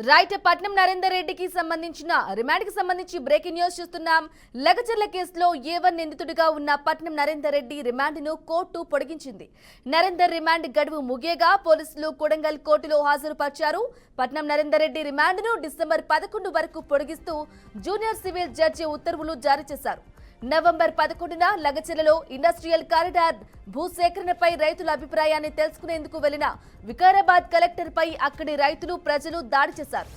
Right Patnam Narender రెడ్డికి సంబంధించిన remand కి సంబంధించి బ్రేకింగ్ న్యూస్ చూస్తున్నాం. లగచర్ల కేసులో ఏ1 నిందితుడిగా ఉన్న పట్నం నరేందర్ రెడ్డి రిమాండ్ ను కోర్టు పొడిగించింది. నరేందర్ రిమాండ్ గడువు ముగియగా పోలీసులు కొడంగల్ కోర్టులో హాజరుపరిచారు. పట్నం నరేందర్ రెడ్డి రిమాండ్ ను డిసెంబర్ 11 వరకు పొడిగిస్తూ జూనియర్ సివిల్ జడ్జి ఉత్తర్వులు జారీ చేశారు. నవంబర్ 11న లగచర్లలో ఇండస్ట్రియల్ కారిడార్ భూసేకరణపై రైతుల అభిప్రాయాన్ని తెలుసుకునేందుకు వెళ్లిన వికారాబాద్ కలెక్టర్పై అక్కడి రైతులు ప్రజలు దాడి చేశారు.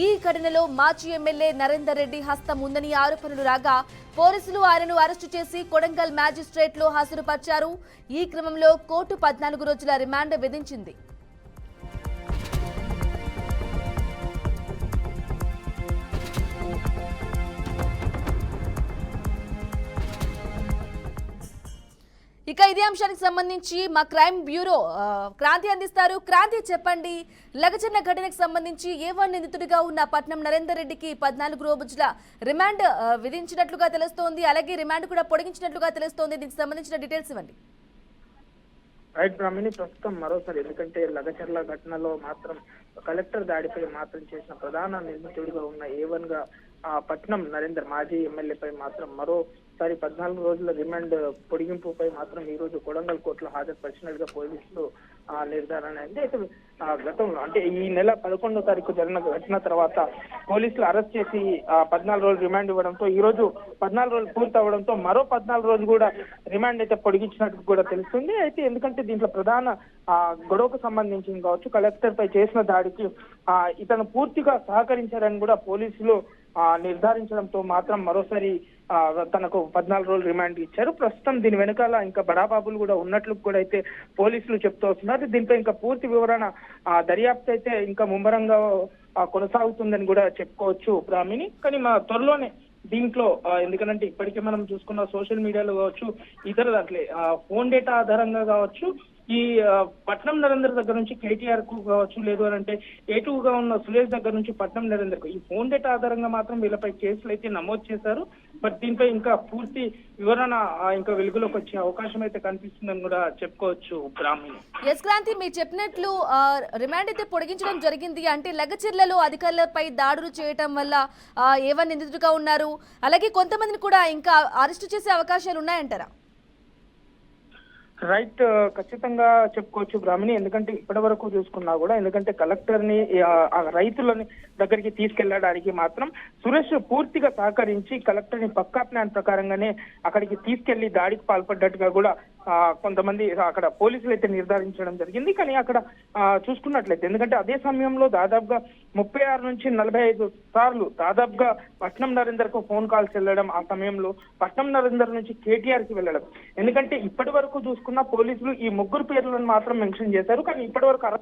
ఈ ఘటనలో మాజీ ఎమ్మెల్యే నరేందర్ రెడ్డి హస్తం ఉందని ఆరోపణలు రాగా పోలీసులు ఆయనను అరెస్టు చేసి కొడంగల్ మ్యాజిస్ట్రేట్లో హాజరుపరిచారు. ఈ క్రమంలో కోర్టు 14 రోజుల రిమాండ్ విధించింది. ఇక ఇదే అంశానికి సంబంధించి మా క్రైమ్ బ్యూరో క్రాంతి అందిస్తారు. క్రాంతి చెప్పండి, లగచర్ల ఘటనకు సంబంధించి ఏ1 నిందితుడిగా ఉన్న పట్నం నరేందర్ రెడ్డికి 14 రోజుల రిమాండ్ విధించినట్లుగా తెలుస్తోంది. అలాగే రిమాండ్ కూడా పొడిగించినట్లుగా తెలుస్తోంది. దీనికి సంబంధించిన డీటెయిల్స్ ఇవ్వండి. రైట్ బ్రాహ్మణి, ప్రస్తుతం మరోసారి ఎందుకంటే లగచర్ల ఘటనలో మాత్రం కలెక్టర్ దాడిపై మాత్రం చేసిన ప్రధాన నిందితుడిగా ఉన్న ఏ1 గా పట్నం నరేందర్ మాజీ ఎమ్మెల్యేపై మాత్రం మరోసారి 14 రోజుల రిమాండ్ పొడిగింపుపై మాత్రం ఈ రోజు కొడంగల్ కోర్టులో హాజరుపరిచినట్టుగా పోలీసులు నిర్ధారణ అయింది. అయితే గతంలో అంటే ఈ నెల 11వ తారీఖు జరిగిన ఘటన తర్వాత పోలీసులు అరెస్ట్ చేసి 14 రోజులు రిమాండ్ ఇవ్వడంతో ఈ రోజు 14 రోజులు పూర్తి అవడంతో మరో 14 రోజులు కూడా రిమాండ్ అయితే పొడిగించినట్టు కూడా తెలుస్తుంది. అయితే ఎందుకంటే దీంట్లో ప్రధాన గొడవకు సంబంధించింది కావచ్చు, కలెక్టర్ పై చేసిన దాడికి ఇతను పూర్తిగా సహకరించారని కూడా పోలీసులు నిర్ధారించడంతో మాత్రం మరోసారి తనకు 14 రోజులు రిమాండ్ ఇచ్చారు. ప్రస్తుతం దీని వెనకాల ఇంకా బడాబాబులు కూడా ఉన్నట్లు కూడా అయితే పోలీసులు చెప్తూ వస్తున్నారు. దీనిపై ఇంకా పూర్తి వివరణ దర్యాప్తు అయితే ఇంకా ముమ్మరంగా కొనసాగుతుందని కూడా చెప్పుకోవచ్చు బ్రాహ్మిణి. కానీ మా త్వరలోనే దీంట్లో ఎందుకంటే ఇప్పటికే మనం చూసుకున్న సోషల్ మీడియాలో కావచ్చు, ఇతర దాంట్లో ఫోన్ డేటా ఆధారంగా కావచ్చు, ఈ పట్నం నరేందర్ దగ్గర నుంచి కేటీఆర్ కు కావచ్చు, లేదు అని అంటే A2గా ఉన్న సురేష్ దగ్గర నుంచి పట్నం నరేందర్ కు ఈ ఫోన్ డేటా ఆధారంగా మాత్రం వీళ్ళపై కేసులు అయితే నమోదు చేశారు. బట్ దీనిపై ఇంకా పూర్తి వివరణ ఇంకా వెలుగులోకి వచ్చే అవకాశం అయితే కనిపిస్తుందని కూడా చెప్పుకోవచ్చు బ్రాహ్మణి. ఎస్ క్రాంతి, మీరు చెప్పినట్లు రిమాండ్ అయితే పొడిగించడం జరిగింది. అంటే లగచర్లలో అధికారులపై దాడులు చేయటం వల్ల ఏ1 నిందితుడిగా ఉన్నారు. అలాగే కొంతమందిని కూడా ఇంకా అరెస్టు చేసే అవకాశాలు ఉన్నాయంటారా? రైట్, ఖచ్చితంగా చెప్పుకోవచ్చు బ్రాహ్మణి. ఎందుకంటే ఇప్పటి వరకు చూసుకున్నా కూడా ఎందుకంటే కలెక్టర్ ని రైతులని దగ్గరికి తీసుకెళ్లడానికి మాత్రం సురేష్ పూర్తిగా సహకరించి కలెక్టర్ ని పక్కా ప్లాన్ ప్రకారంగానే అక్కడికి తీసుకెళ్లి దాడికి పాల్పడ్డట్టుగా కూడా కొంతమంది అక్కడ పోలీసులు అయితే నిర్ధారించడం జరిగింది. కానీ అక్కడ చూసుకున్నట్లయితే ఎందుకంటే అదే సమయంలో దాదాపుగా 36 నుంచి 45 సార్లు దాదాపుగా పట్నం నరేందర్ కు ఫోన్ కాల్స్ వెళ్ళడం, ఆ సమయంలో పట్నం నరేందర్ నుంచి కేటీఆర్ కి వెళ్ళడం. ఎందుకంటే ఇప్పటి వరకు చూసుకున్న పోలీసులు ఈ ముగ్గురు పేర్లను మాత్రం మెన్షన్ చేశారు. కానీ ఇప్పటి వరకు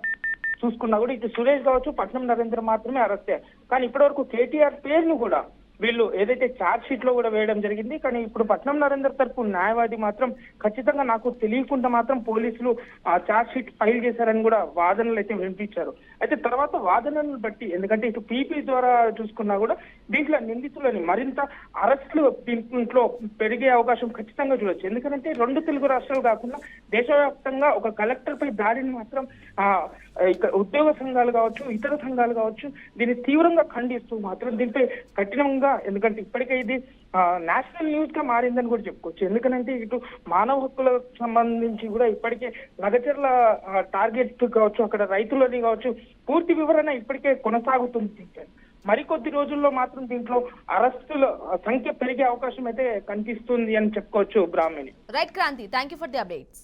చూసుకున్నా కూడా ఇటు సురేష్ కావచ్చు, పట్నం నరేందర్ మాత్రమే అరెస్ట్ అయ్యారు. కానీ ఇప్పటి వరకు కేటీఆర్ పేరును కూడా వీళ్ళు ఏదైతే ఛార్జ్ షీట్ లో కూడా వేయడం జరిగింది. కానీ ఇప్పుడు పట్నం నరేందర్ తరపు న్యాయవాది మాత్రం ఖచ్చితంగా నాకు తెలియకుండా మాత్రం పోలీసులు ఛార్జ్ షీట్ ఫైల్ చేశారని కూడా వాదనలు అయితే వినిపించారు. అయితే తర్వాత వాదనలను బట్టి ఎందుకంటే ఇటు పీపీ ద్వారా చూసుకున్నా కూడా దీంట్లో నిందితులని మరింత అరెస్టులు దీంట్లో పెరిగే అవకాశం ఖచ్చితంగా చూడొచ్చు. ఎందుకంటే 2 తెలుగు రాష్ట్రాలు కాకుండా దేశవ్యాప్తంగా ఒక కలెక్టర్ పై దాడిని మాత్రం ఉద్యోగ సంఘాలు కావచ్చు, ఇతర సంఘాలు కావచ్చు దీన్ని తీవ్రంగా ఖండిస్తూ మాత్రం దీనిపై కఠినంగా, ఎందుకంటే ఇప్పటికే ఇది నేషనల్ న్యూస్ గా మారిందని కూడా చెప్పుకోవచ్చు. ఎందుకంటే ఇటు మానవ హక్కులకు సంబంధించి కూడా ఇప్పటికే లగచర్ల టార్గెట్ కావచ్చు, అక్కడ రైతులని కావచ్చు పూర్తి వివరణ ఇప్పటికే కొనసాగుతుంది. మరికొద్ది రోజుల్లో మాత్రం దీంట్లో అరెస్టుల సంఖ్య పెరిగే అవకాశం అయితే కనిపిస్తుంది అని చెప్పుకోవచ్చు Brahmani. Right Kranthi, thank you for the updates.